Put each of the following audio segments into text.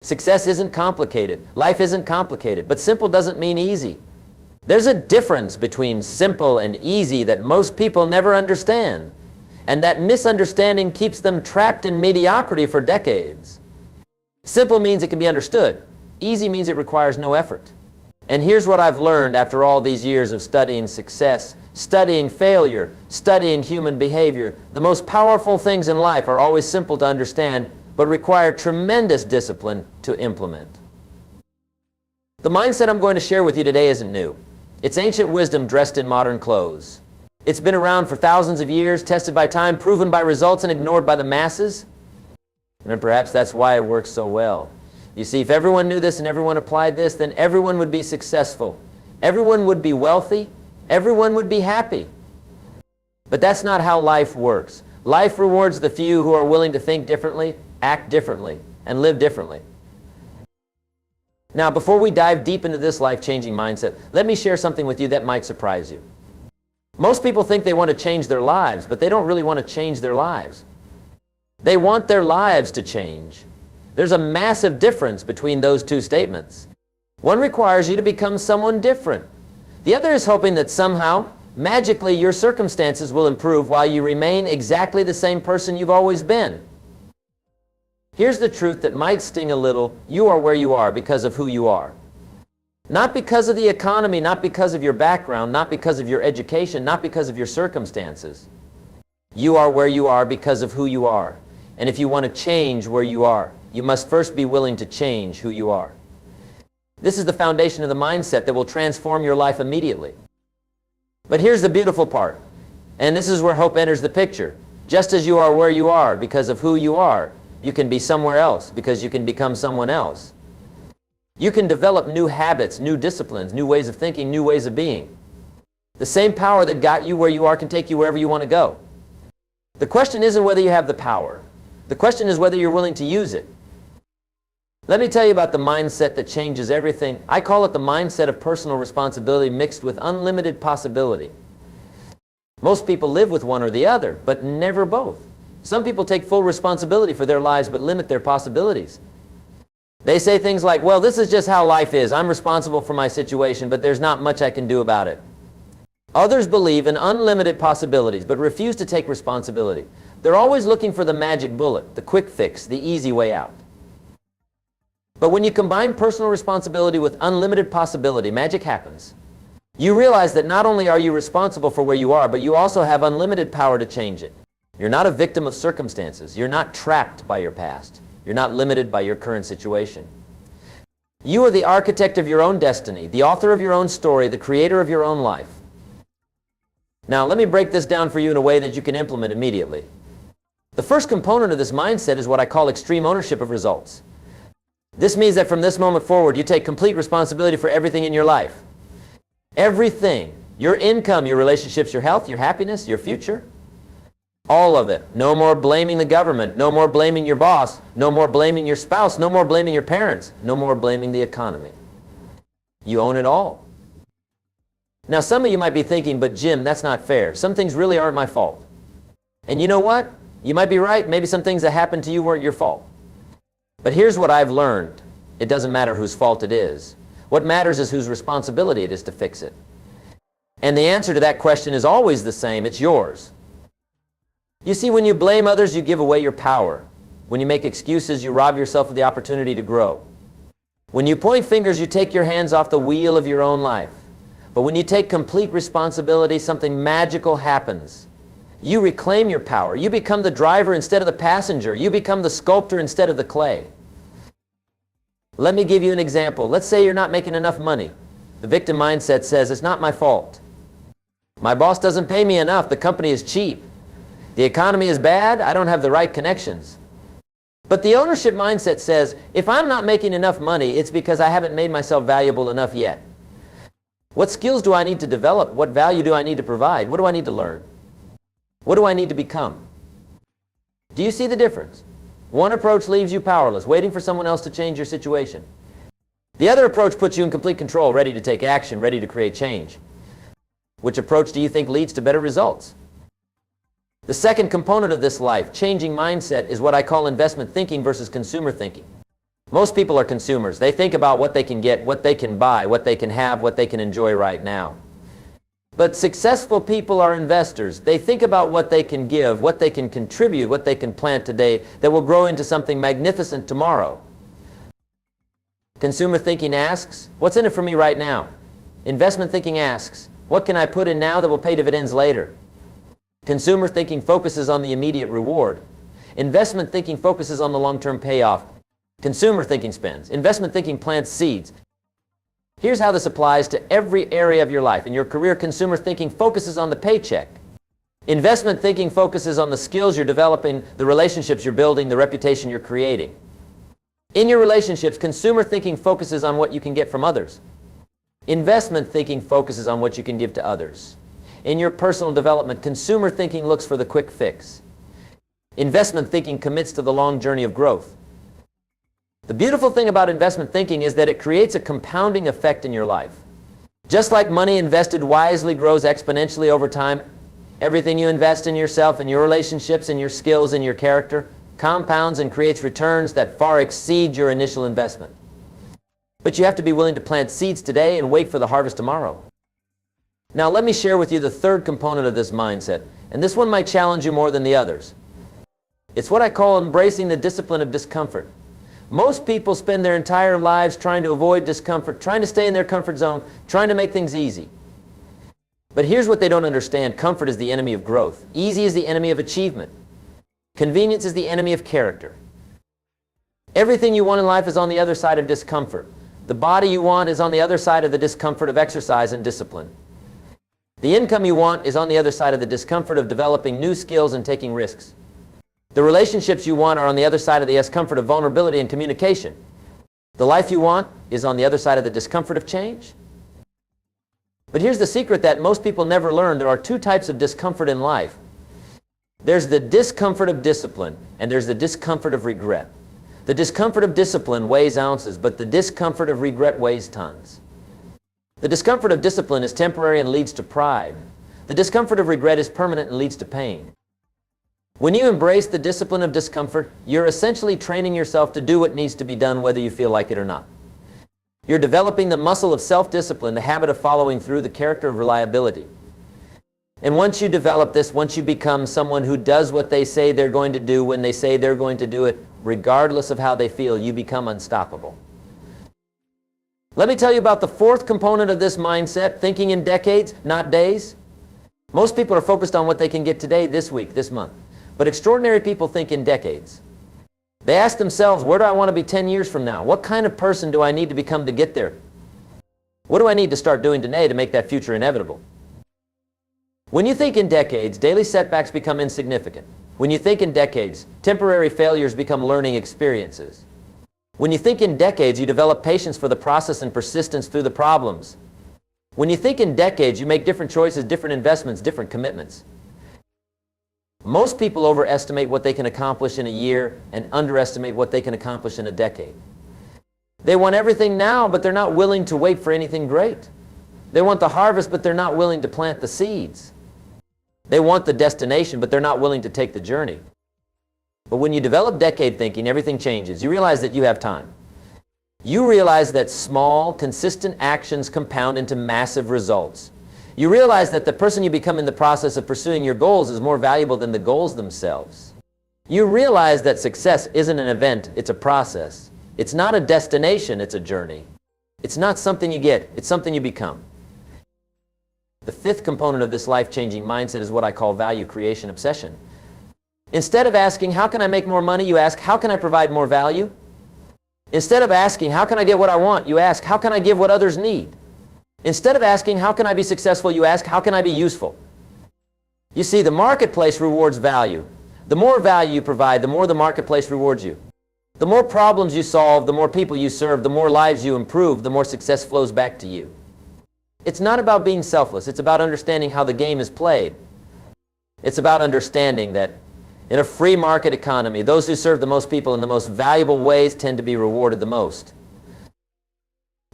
Success isn't complicated. Life isn't complicated. But simple doesn't mean easy. There's a difference between simple and easy that most people never understand. And that misunderstanding keeps them trapped in mediocrity for decades. Simple means it can be understood. Easy means it requires no effort. And here's what I've learned after all these years of studying success, studying failure, studying human behavior. The most powerful things in life are always simple to understand, but require tremendous discipline to implement. The mindset I'm going to share with you today isn't new. It's ancient wisdom dressed in modern clothes. It's been around for thousands of years, tested by time, proven by results, and ignored by the masses. And perhaps that's why it works so well. You see, if everyone knew this and everyone applied this, then everyone would be successful. Everyone would be wealthy. Everyone would be happy. But that's not how life works. Life rewards the few who are willing to think differently, act differently, and live differently. Now, before we dive deep into this life-changing mindset, let me share something with you that might surprise you. Most people think they want to change their lives, but they don't really want to change their lives. They want their lives to change. There's a massive difference between those two statements. One requires you to become someone different. The other is hoping that somehow, magically, your circumstances will improve while you remain exactly the same person you've always been. Here's the truth that might sting a little. You are where you are because of who you are. Not because of the economy, not because of your background, not because of your education, not because of your circumstances. You are where you are because of who you are. And if you want to change where you are, you must first be willing to change who you are. This is the foundation of the mindset that will transform your life immediately. But here's the beautiful part, and this is where hope enters the picture. Just as you are where you are because of who you are, you can be somewhere else because you can become someone else. You can develop new habits, new disciplines, new ways of thinking, new ways of being. The same power that got you where you are can take you wherever you want to go. The question isn't whether you have the power. The question is whether you're willing to use it. Let me tell you about the mindset that changes everything. I call it the mindset of personal responsibility mixed with unlimited possibility. Most people live with one or the other, but never both. Some people take full responsibility for their lives but limit their possibilities. They say things like, well, this is just how life is. I'm responsible for my situation, but there's not much I can do about it. Others believe in unlimited possibilities but refuse to take responsibility. They're always looking for the magic bullet, the quick fix, the easy way out. But when you combine personal responsibility with unlimited possibility, magic happens. You realize that not only are you responsible for where you are, but you also have unlimited power to change it. You're not a victim of circumstances. You're not trapped by your past. You're not limited by your current situation. You are the architect of your own destiny, the author of your own story, the creator of your own life. Now, let me break this down for you in a way that you can implement immediately. The first component of this mindset is what I call extreme ownership of results. This means that from this moment forward, you take complete responsibility for everything in your life. Everything. Your income, your relationships, your health, your happiness, your future. All of it. No more blaming the government. No more blaming your boss. No more blaming your spouse. No more blaming your parents. No more blaming the economy. You own it all. Now, some of you might be thinking, but Jim, that's not fair. Some things really aren't my fault. And you know what? You might be right. Maybe some things that happened to you weren't your fault. But here's what I've learned. It doesn't matter whose fault it is. What matters is whose responsibility it is to fix it. And the answer to that question is always the same. It's yours. You see, when you blame others, you give away your power. When you make excuses, you rob yourself of the opportunity to grow. When you point fingers, you take your hands off the wheel of your own life. But when you take complete responsibility, something magical happens. You reclaim your power. You become the driver instead of the passenger. You become the sculptor instead of the clay. Let me give you an example. Let's say you're not making enough money. The victim mindset says, it's not my fault. My boss doesn't pay me enough. The company is cheap. The economy is bad. I don't have the right connections. But the ownership mindset says, if I'm not making enough money, it's because I haven't made myself valuable enough yet. What skills do I need to develop? What value do I need to provide? What do I need to learn? What do I need to become? Do you see the difference? One approach leaves you powerless, waiting for someone else to change your situation. The other approach puts you in complete control, ready to take action, ready to create change. Which approach do you think leads to better results? The second component of this life-changing mindset is what I call investment thinking versus consumer thinking. Most people are consumers. They think about what they can get, what they can buy, what they can have, what they can enjoy right now. But successful people are investors. They think about what they can give, what they can contribute, what they can plant today that will grow into something magnificent tomorrow. Consumer thinking asks, what's in it for me right now? Investment thinking asks, what can I put in now that will pay dividends later? Consumer thinking focuses on the immediate reward. Investment thinking focuses on the long-term payoff. Consumer thinking spends. Investment thinking plants seeds. Here's how this applies to every area of your life. In your career, consumer thinking focuses on the paycheck. Investment thinking focuses on the skills you're developing, the relationships you're building, the reputation you're creating. In your relationships, consumer thinking focuses on what you can get from others. Investment thinking focuses on what you can give to others. In your personal development, consumer thinking looks for the quick fix. Investment thinking commits to the long journey of growth. The beautiful thing about investment thinking is that it creates a compounding effect in your life. Just like money invested wisely grows exponentially over time, everything you invest in yourself, in your relationships, in your skills, in your character, compounds and creates returns that far exceed your initial investment. But you have to be willing to plant seeds today and wait for the harvest tomorrow. Now let me share with you the third component of this mindset, and this one might challenge you more than the others. It's what I call embracing the discipline of discomfort. Most people spend their entire lives trying to avoid discomfort, trying to stay in their comfort zone, trying to make things easy. But here's what they don't understand. Comfort is the enemy of growth. Easy is the enemy of achievement. Convenience is the enemy of character. Everything you want in life is on the other side of discomfort. The body you want is on the other side of the discomfort of exercise and discipline. The income you want is on the other side of the discomfort of developing new skills and taking risks. The relationships you want are on the other side of the discomfort of vulnerability and communication. The life you want is on the other side of the discomfort of change. But here's the secret that most people never learn. There are two types of discomfort in life. There's the discomfort of discipline, and there's the discomfort of regret. The discomfort of discipline weighs ounces, but the discomfort of regret weighs tons. The discomfort of discipline is temporary and leads to pride. The discomfort of regret is permanent and leads to pain. When you embrace the discipline of discomfort, you're essentially training yourself to do what needs to be done whether you feel like it or not. You're developing the muscle of self-discipline, the habit of following through, the character of reliability. And once you develop this, once you become someone who does what they say they're going to do when they say they're going to do it, regardless of how they feel, you become unstoppable. Let me tell you about the fourth component of this mindset, thinking in decades, not days. Most people are focused on what they can get today, this week, this month. But extraordinary people think in decades. They ask themselves, where do I want to be 10 years from now? What kind of person do I need to become to get there? What do I need to start doing today to make that future inevitable? When you think in decades, daily setbacks become insignificant. When you think in decades, temporary failures become learning experiences. When you think in decades, you develop patience for the process and persistence through the problems. When you think in decades, you make different choices, different investments, different commitments. Most people overestimate what they can accomplish in a year and underestimate what they can accomplish in a decade. They want everything now, but they're not willing to wait for anything great. They want the harvest, but they're not willing to plant the seeds. They want the destination, but they're not willing to take the journey. But when you develop decade thinking, everything changes. You realize that you have time. You realize that small, consistent actions compound into massive results. You realize that the person you become in the process of pursuing your goals is more valuable than the goals themselves. You realize that success isn't an event, it's a process. It's not a destination, it's a journey. It's not something you get, it's something you become. The fifth component of this life-changing mindset is what I call value creation obsession. Instead of asking, how can I make more money, you ask, how can I provide more value? Instead of asking, how can I get what I want, you ask, how can I give what others need? Instead of asking, how can I be successful, you ask, how can I be useful? You see, the marketplace rewards value. The more value you provide, the more the marketplace rewards you. The more problems you solve, the more people you serve, the more lives you improve, the more success flows back to you. It's not about being selfless. It's about understanding how the game is played. It's about understanding that in a free market economy, those who serve the most people in the most valuable ways tend to be rewarded the most.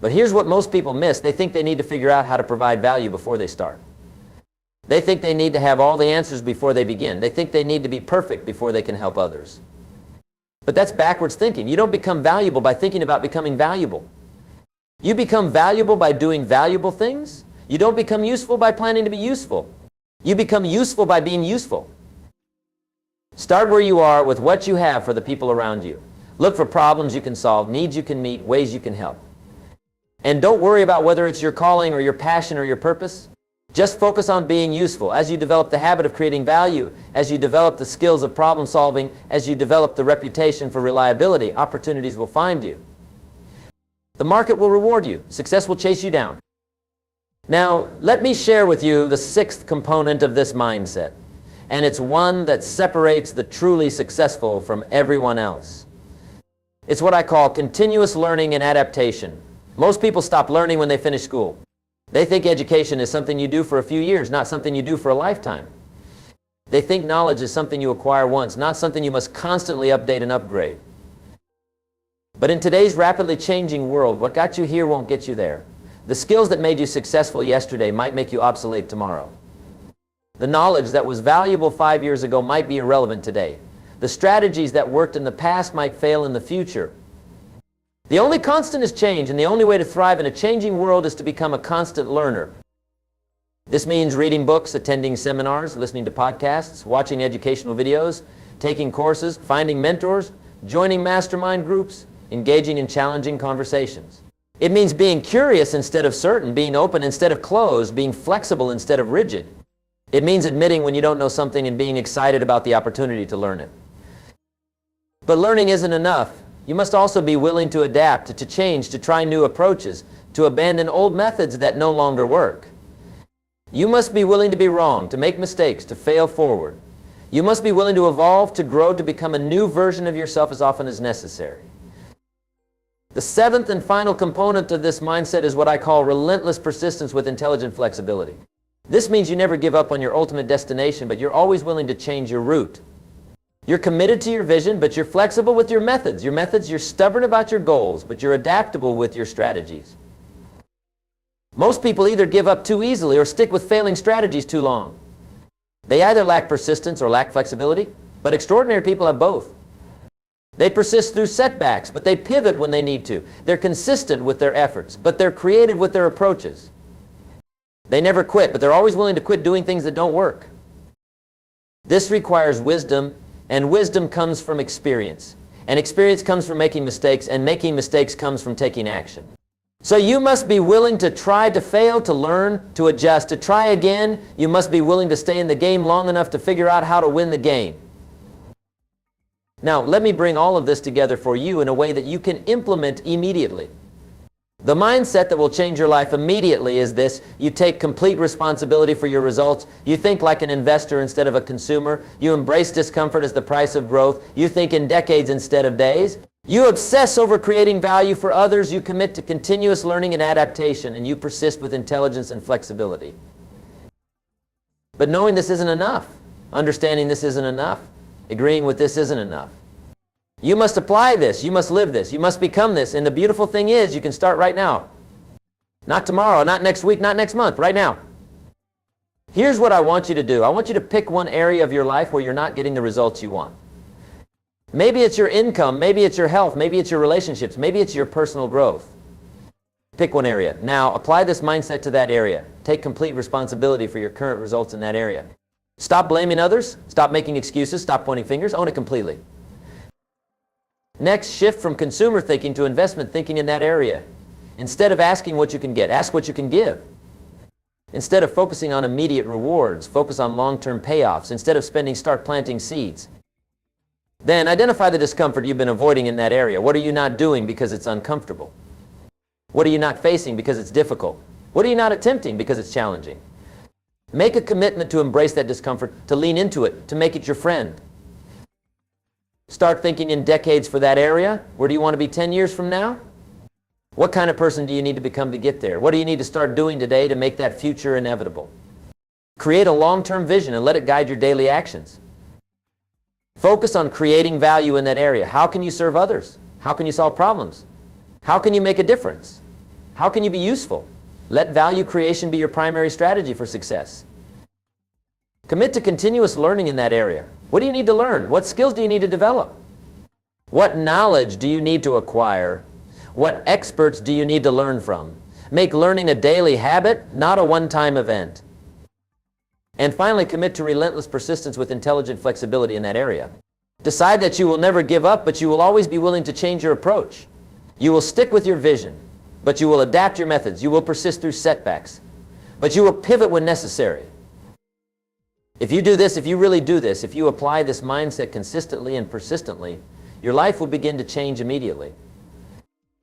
But here's what most people miss. They think they need to figure out how to provide value before they start. They think they need to have all the answers before they begin. They think they need to be perfect before they can help others. But that's backwards thinking. You don't become valuable by thinking about becoming valuable. You become valuable by doing valuable things. You don't become useful by planning to be useful. You become useful by being useful. Start where you are with what you have for the people around you. Look for problems you can solve, needs you can meet, ways you can help. And don't worry about whether it's your calling or your passion or your purpose. Just focus on being useful. As you develop the habit of creating value, as you develop the skills of problem solving, as you develop the reputation for reliability, opportunities will find you. The market will reward you. Success will chase you down. Now, let me share with you the sixth component of this mindset. And it's one that separates the truly successful from everyone else. It's what I call continuous learning and adaptation. Most people stop learning when they finish school. They think education is something you do for a few years, not something you do for a lifetime. They think knowledge is something you acquire once, not something you must constantly update and upgrade. But in today's rapidly changing world, what got you here won't get you there. The skills that made you successful yesterday might make you obsolete tomorrow. The knowledge that was valuable 5 years ago might be irrelevant today. The strategies that worked in the past might fail in the future. The only constant is change, and the only way to thrive in a changing world is to become a constant learner. This means reading books, attending seminars, listening to podcasts, watching educational videos, taking courses, finding mentors, joining mastermind groups, engaging in challenging conversations. It means being curious instead of certain, being open instead of closed, being flexible instead of rigid. It means admitting when you don't know something and being excited about the opportunity to learn it. But learning isn't enough. You must also be willing to adapt, to change, to try new approaches, to abandon old methods that no longer work. You must be willing to be wrong, to make mistakes, to fail forward. You must be willing to evolve, to grow, to become a new version of yourself as often as necessary. The seventh and final component of this mindset is what I call relentless persistence with intelligent flexibility. This means you never give up on your ultimate destination, but you're always willing to change your route. You're committed to your vision, but you're flexible with your methods. You're stubborn about your goals, but you're adaptable with your strategies. Most people either give up too easily or stick with failing strategies too long. They either lack persistence or lack flexibility, but extraordinary people have both. They persist through setbacks, but they pivot when they need to. They're consistent with their efforts, but they're creative with their approaches. They never quit, but they're always willing to quit doing things that don't work. This requires wisdom, and wisdom comes from experience. And experience comes from making mistakes, and making mistakes comes from taking action. So you must be willing to try, to fail, to learn, to adjust, to try again. You must be willing to stay in the game long enough to figure out how to win the game. Now, let me bring all of this together for you in a way that you can implement immediately. The mindset that will change your life immediately is this: you take complete responsibility for your results. You think like an investor instead of a consumer. You embrace discomfort as the price of growth. You think in decades instead of days. You obsess over creating value for others. You commit to continuous learning and adaptation, and you persist with intelligence and flexibility. But knowing this isn't enough, understanding this isn't enough, agreeing with this isn't enough. You must apply this. You must live this. You must become this. And the beautiful thing is, you can start right now. Not tomorrow, not next week, not next month, right now. Here's what I want you to do. I want you to pick one area of your life where you're not getting the results you want. Maybe it's your income, maybe it's your health, maybe it's your relationships, maybe it's your personal growth. Pick one area. Now, apply this mindset to that area. Take complete responsibility for your current results in that area. Stop blaming others. Stop making excuses. Stop pointing fingers. Own it completely. Next, shift from consumer thinking to investment thinking in that area. Instead of asking what you can get, ask what you can give. Instead of focusing on immediate rewards, focus on long-term payoffs. Instead of spending, start planting seeds. Then identify the discomfort you've been avoiding in that area. What are you not doing because it's uncomfortable? What are you not facing because it's difficult? What are you not attempting because it's challenging? Make a commitment to embrace that discomfort, to lean into it, to make it your friend. Start thinking in decades for that area. Where do you want to be 10 years from now? What kind of person do you need to become to get there? What do you need to start doing today to make that future inevitable? Create a long-term vision and let it guide your daily actions. Focus on creating value in that area. How can you serve others? How can you solve problems? How can you make a difference? How can you be useful? Let value creation be your primary strategy for success. Commit to continuous learning in that area. What do you need to learn? What skills do you need to develop? What knowledge do you need to acquire? What experts do you need to learn from? Make learning a daily habit, not a one-time event. And finally, commit to relentless persistence with intelligent flexibility in that area. Decide that you will never give up, but you will always be willing to change your approach. You will stick with your vision, but you will adapt your methods. You will persist through setbacks, but you will pivot when necessary. If you do this, if you really do this, if you apply this mindset consistently and persistently, your life will begin to change immediately.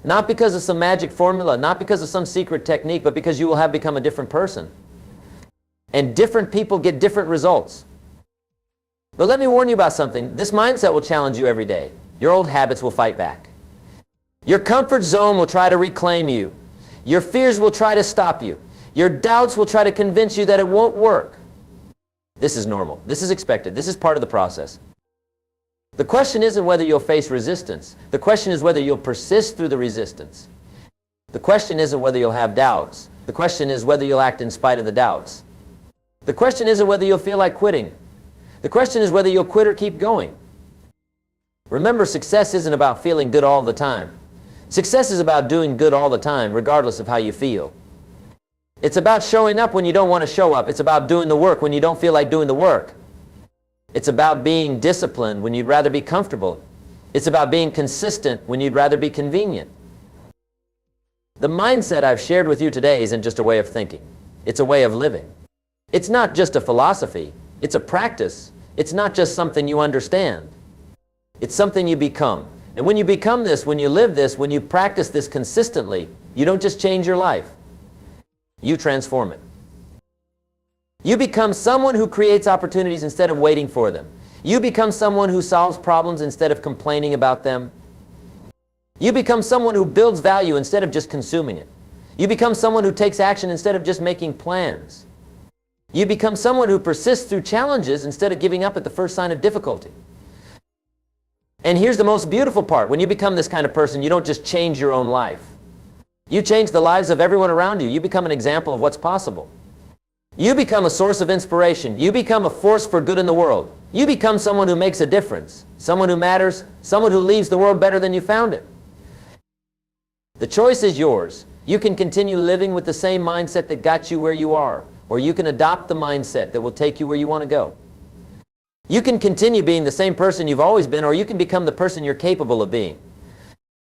Not because of some magic formula, not because of some secret technique, but because you will have become a different person. And different people get different results. But let me warn you about something. This mindset will challenge you every day. Your old habits will fight back. Your comfort zone will try to reclaim you. Your fears will try to stop you. Your doubts will try to convince you that it won't work. This is normal. This is expected. This is part of the process. The question isn't whether you'll face resistance. The question is whether you'll persist through the resistance. The question isn't whether you'll have doubts. The question is whether you'll act in spite of the doubts. The question isn't whether you'll feel like quitting. The question is whether you'll quit or keep going. Remember, success isn't about feeling good all the time. Success is about doing good all the time, regardless of how you feel. It's about showing up when you don't want to show up. It's about doing the work when you don't feel like doing the work. It's about being disciplined when you'd rather be comfortable. It's about being consistent when you'd rather be convenient. The mindset I've shared with you today isn't just a way of thinking. It's a way of living. It's not just a philosophy. It's a practice. It's not just something you understand. It's something you become. And when you become this, when you live this, when you practice this consistently, you don't just change your life. You transform it. You become someone who creates opportunities instead of waiting for them. You become someone who solves problems instead of complaining about them. You become someone who builds value instead of just consuming it. You become someone who takes action instead of just making plans. You become someone who persists through challenges instead of giving up at the first sign of difficulty. And here's the most beautiful part. When you become this kind of person, you don't just change your own life. You change the lives of everyone around you. You become an example of what's possible. You become a source of inspiration. You become a force for good in the world. You become someone who makes a difference, someone who matters, someone who leaves the world better than you found it. The choice is yours. You can continue living with the same mindset that got you where you are, or you can adopt the mindset that will take you where you want to go. You can continue being the same person you've always been, or you can become the person you're capable of being.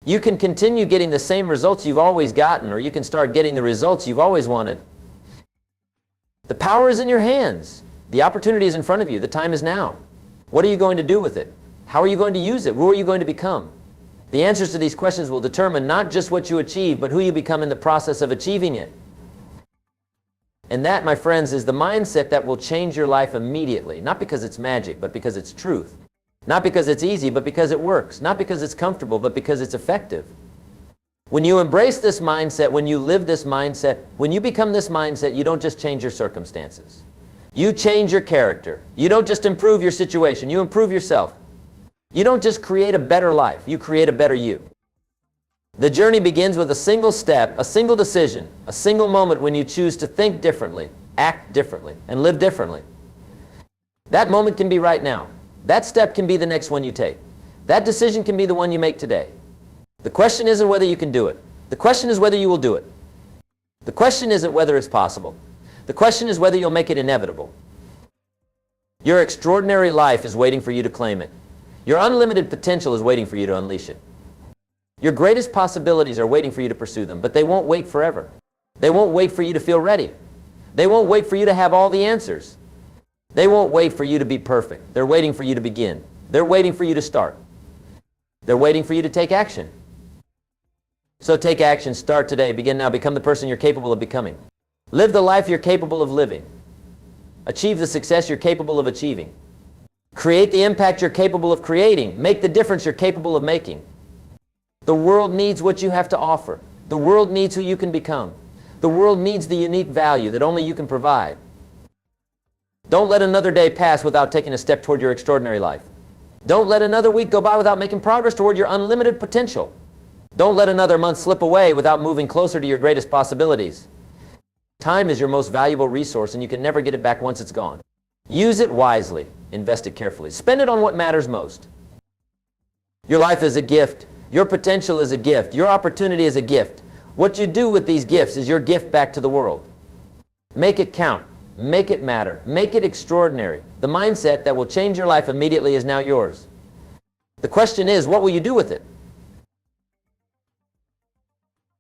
You can continue getting the same results you've always gotten, or you can start getting the results you've always wanted. The power is in your hands. The opportunity is in front of you. The time is now. What are you going to do with it? How are you going to use it? Who are you going to become? The answers to these questions will determine not just what you achieve, but who you become in the process of achieving it. And that, my friends, is the mindset that will change your life immediately. Not because it's magic, but because it's truth. Not because it's easy, but because it works. Not because it's comfortable, but because it's effective. When you embrace this mindset, when you live this mindset, when you become this mindset, you don't just change your circumstances. You change your character. You don't just improve your situation. You improve yourself. You don't just create a better life. You create a better you. The journey begins with a single step, a single decision, a single moment when you choose to think differently, act differently, and live differently. That moment can be right now. That step can be the next one you take. That decision can be the one you make today. The question isn't whether you can do it. The question is whether you will do it. The question isn't whether it's possible. The question is whether you'll make it inevitable. Your extraordinary life is waiting for you to claim it. Your unlimited potential is waiting for you to unleash it. Your greatest possibilities are waiting for you to pursue them, but they won't wait forever. They won't wait for you to feel ready. They won't wait for you to have all the answers. They won't wait for you to be perfect. They're waiting for you to begin. They're waiting for you to start. They're waiting for you to take action. So take action. Start today. Begin now. Become the person you're capable of becoming. Live the life you're capable of living. Achieve the success you're capable of achieving. Create the impact you're capable of creating. Make the difference you're capable of making. The world needs what you have to offer. The world needs who you can become. The world needs the unique value that only you can provide. Don't let another day pass without taking a step toward your extraordinary life. Don't let another week go by without making progress toward your unlimited potential. Don't let another month slip away without moving closer to your greatest possibilities. Time is your most valuable resource, and you can never get it back once it's gone. Use it wisely. Invest it carefully. Spend it on what matters most. Your life is a gift. Your potential is a gift. Your opportunity is a gift. What you do with these gifts is your gift back to the world. Make it count. Make it matter. Make it extraordinary. The mindset that will change your life immediately is now yours. The question is, what will you do with it?